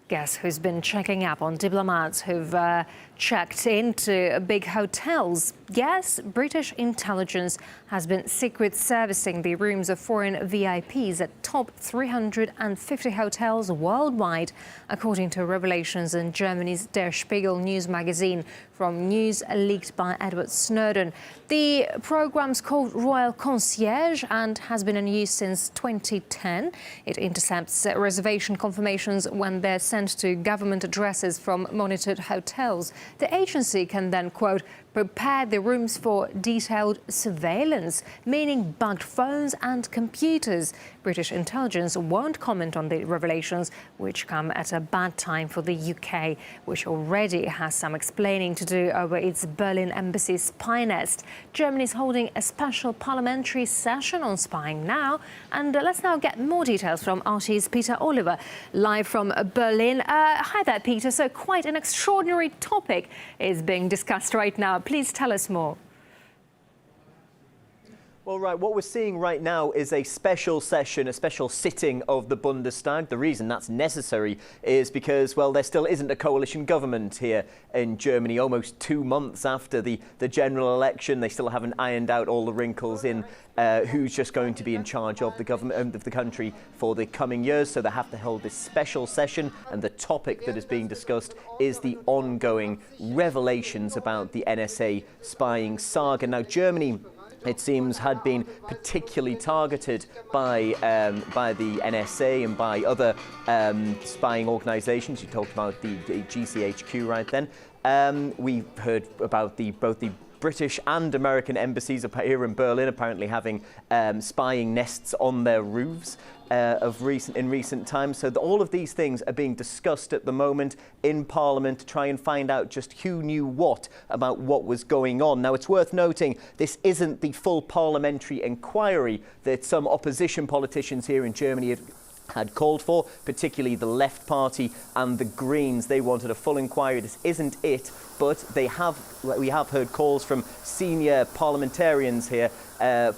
Guess who's been checking up on diplomats who've checked into big hotels? Yes, British intelligence has been secret servicing the rooms of foreign VIPs at top 350 hotels worldwide, according to revelations in Germany's Der Spiegel news magazine from news leaked by Edward Snowden. The program's called Royal Concierge and has been in use since 2010. It intercepts reservation confirmations when they're sent to government addresses from monitored hotels. The agency can then, quote, prepare the rooms for detailed surveillance, meaning bugged phones and computers. British intelligence won't comment on the revelations, which come at a bad time for the UK, which already has some explaining to do over its Berlin embassy's spy nest. Germany is holding a special parliamentary session on spying now. And let's now get more details from RT's Peter Oliver, live from Berlin. Hi there, Peter. So quite an extraordinary topic is being discussed right now. Please tell us more. Well, right, what we're seeing right now is a special session, a special sitting of the Bundestag. The reason that's necessary is because, well, there still isn't a coalition government here in Germany. Almost 2 months after the general election, they still haven't ironed out all the wrinkles in who's just going to be in charge of the government of the country for the coming years. So they have to hold this special session, and the topic that is being discussed is the ongoing revelations about the NSA spying saga. Now, Germany, it seems, had been particularly targeted by the NSA and by other spying organisations. You talked about the GCHQ right then. We've heard about both the British and American embassies here in Berlin apparently having spying nests on their roofs in recent times. So all of these things are being discussed at the moment in Parliament to try and find out just who knew what about what was going on. Now, it's worth noting this isn't the full parliamentary inquiry that some opposition politicians here in Germany had called for, particularly the Left Party and the Greens. They wanted a full inquiry. This isn't it, but we have heard calls from senior parliamentarians here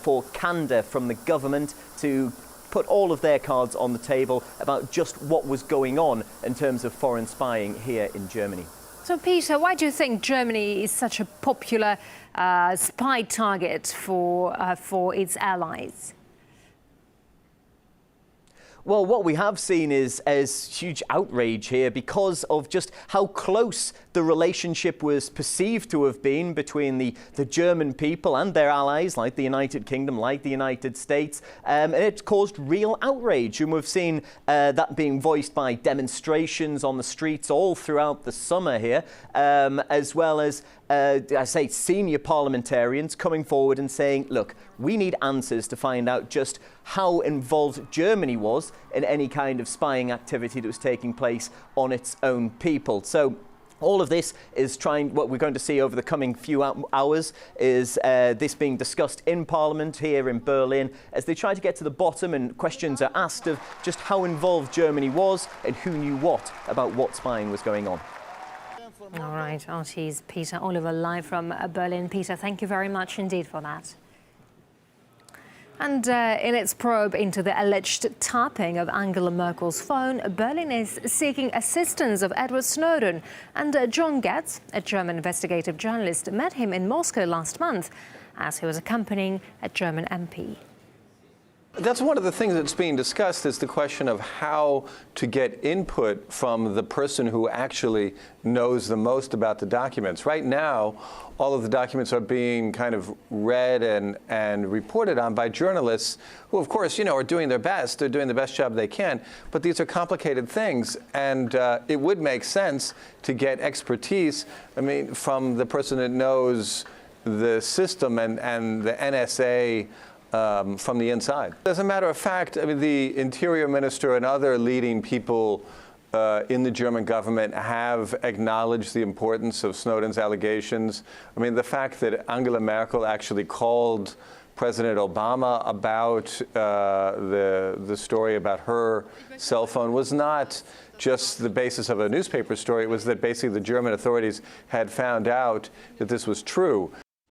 for candour from the government to put all of their cards on the table about just what was going on in terms of foreign spying here in Germany. So, Peter, why do you think Germany is such a popular spy target for its allies? Well, what we have seen is huge outrage here because of just how close the relationship was perceived to have been between the German people and their allies, like the United Kingdom, like the United States. And it caused real outrage. And we've seen that being voiced by demonstrations on the streets all throughout the summer here, as well as senior parliamentarians coming forward and saying, look, we need answers to find out just how involved Germany was in any kind of spying activity that was taking place on its own people. So all of this is what we're going to see over the coming few hours is this being discussed in Parliament here in Berlin as they try to get to the bottom, and questions are asked of just how involved Germany was and who knew what about what spying was going on. All right, RT's Peter Oliver live from Berlin. Peter, thank you very much indeed for that. And in its probe into the alleged tapping of Angela Merkel's phone, Berlin is seeking assistance of Edward Snowden. And John Getz, a German investigative journalist, met him in Moscow last month as he was accompanying a German MP. That's one of the things that's being discussed, is the question of how to get input from the person who actually knows the most about the documents. Right now, all of the documents are being kind of read and reported on by journalists who, of course, are doing their best. They're doing the best job they can. But these are complicated things, and it would make sense to get expertise, from the person that knows the system and the NSA from the inside. As a matter of fact, the Interior Minister and other leading people in the German government have acknowledged the importance of Snowden's allegations. The fact that Angela Merkel actually called President Obama about the story about her cell phone was not just the basis of a newspaper story. It was that basically the German authorities had found out that this was true.